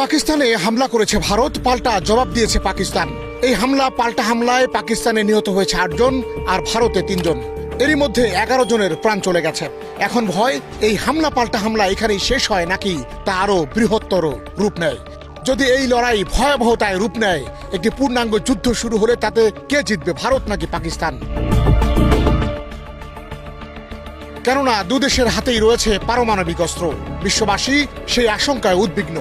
পাকিস্তানে হামলা করেছে ভারত, পাল্টা জবাব দিয়েছে পাকিস্তান। এই পাল্টা হামলায় পাকিস্তানে নিহত হয়েছে 8 জন আর ভারতে 3 জন। এরই মধ্যে 11 জনের প্রাণ চলে গেছে। এখন ভয় এই পাল্টা হামলা এখানেই শেষ হয় নাকি তা আরো বৃহত্তর রূপ নেয়। যদি এই লড়াই ভয়াবহতায় রূপ নেয়, একটি পূর্ণাঙ্গ যুদ্ধ শুরু হলে তাতে কে জিতবে, ভারত নাকি পাকিস্তান? কেননা দুদেশের হাতেই রয়েছে পারমাণবিক অস্ত্র। বিশ্ববাসী সেই আশঙ্কায় উদ্বিগ্ন।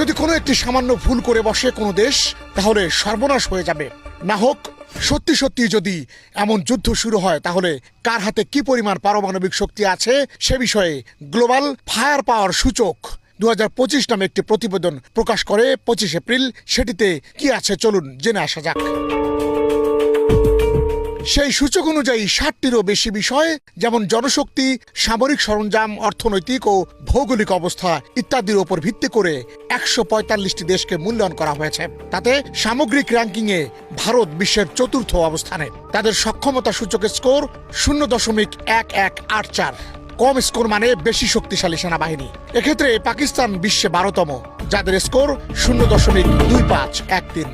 যদি কোনো একটি সামান্য ভুল করে বসে কোনো দেশ, তাহলে সর্বনাশ হয়ে যাবে। না হোক সত্যি সত্যি যদি এমন যুদ্ধ শুরু হয়, তাহলে কার হাতে কি পরিমাণ পারমাণবিক শক্তি আছে সে বিষয়ে গ্লোবাল ফায়ার পাওয়ার সূচক 2025 নামে একটি প্রতিবেদন প্রকাশ করে 25 এপ্রিল। সেটিতে কি আছে চলুন জেনে আসা যাক। সেই সূচক অনুযায়ী 60টিরও বেশি বিষয়, যেমন জনশক্তি, সামরিক সরঞ্জাম, অর্থনৈতিক ও ভৌগোলিক অবস্থা ইত্যাদির উপর ভিত্তি করে 145টি দেশকে মূল্যায়ন করা হয়েছে। তাতে সামগ্রিক র্যাঙ্কিংয়ে ভারত বিশ্বের 4র্থ অবস্থানে। তাদের সক্ষমতা সূচকের স্কোর 0.1184। কম স্কোর মানে বেশি শক্তিশালী সেনাবাহিনী। এক্ষেত্রে পাকিস্তান বিশ্বে 12তম, যাদের স্কোর 0.2513।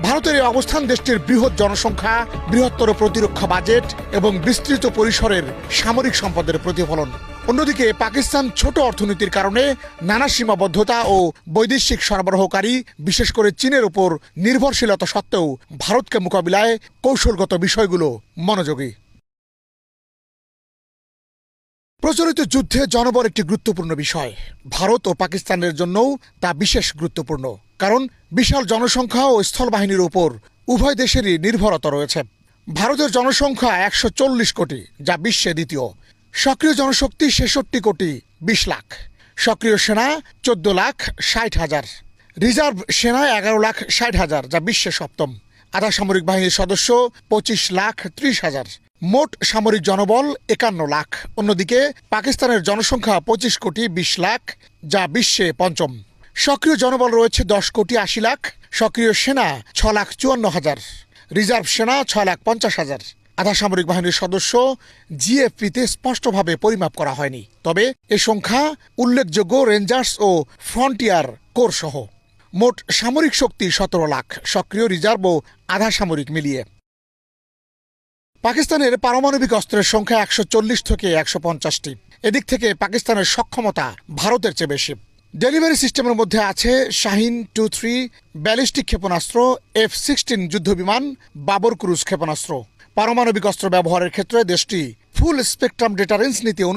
ভারতের এই অবস্থান দেশটির বৃহৎ জনসংখ্যা, বৃহত্তর প্রতিরক্ষা বাজেট এবং বিস্তৃত পরিসরের সামরিক সম্পদের প্রতিফলন। অন্যদিকে পাকিস্তান ছোট অর্থনীতির কারণে নানা সীমাবদ্ধতা ও বৈদেশিক সরবরাহকারী, বিশেষ করে চীনের উপর নির্ভরশীলতা সত্ত্বেও ভারতকে মোকাবিলায় কৌশলগত বিষয়গুলো মনোযোগী। প্রচলিত যুদ্ধে জনবল একটি গুরুত্বপূর্ণ বিষয়। ভারত ও পাকিস্তানের জন্যও তা বিশেষ গুরুত্বপূর্ণ, কারণ বিশাল জনসংখ্যা ও স্থলবাহিনীর উপর উভয় দেশেরই নির্ভরতা রয়েছে। ভারতের জনসংখ্যা 140 কোটি, যা বিশ্বে দ্বিতীয়। সক্রিয় জনশক্তি 66 কোটি 20 লাখ। সক্রিয় সেনা 14,60,000। রিজার্ভ সেনা 11,60,000, যা বিশ্বে সপ্তম। আধা সামরিক বাহিনীর সদস্য 25,30,000। মোট সামরিক জনবল 51 লাখ। অন্যদিকে পাকিস্তানের জনসংখ্যা 25 কোটি 20 লাখ, যা বিশ্বে পঞ্চম। সক্রিয় জনবল রয়েছে 10 কোটি 80 লাখ। সক্রিয় সেনা 6,54,000। রিজার্ভ সেনা 6,50,000। আধা সামরিক বাহিনীর সদস্য জিএফপিতে স্পষ্টভাবে পরিমাপ করা হয়নি, তবে এ সংখ্যা উল্লেখযোগ্য রেঞ্জার্স ও ফ্রন্টিয়ার কোর সহ। মোট সামরিক শক্তি 17 লাখ, সক্রিয়, রিজার্ভ ও আধা সামরিক মিলিয়ে। পাকিস্তানের পারমাণবিক অস্ত্রের সংখ্যা 140 থেকে 150টি। এদিক থেকে পাকিস্তানের সক্ষমতা ভারতের চেয়ে বেশি। ডেলিভারি সিস্টেমের মধ্যে আছে শাহিন 2-3 ব্যালিস্টিক ক্ষেপণাস্ত্র, F-16 যুদ্ধবিমান, বাবর ক্রুজ ক্ষেপণাস্ত্র। পারমাণবিক অস্ত্র ব্যবহারের ক্ষেত্রে দেশটি ফুল স্পেকট্রাম ডিটারেন্স নীতি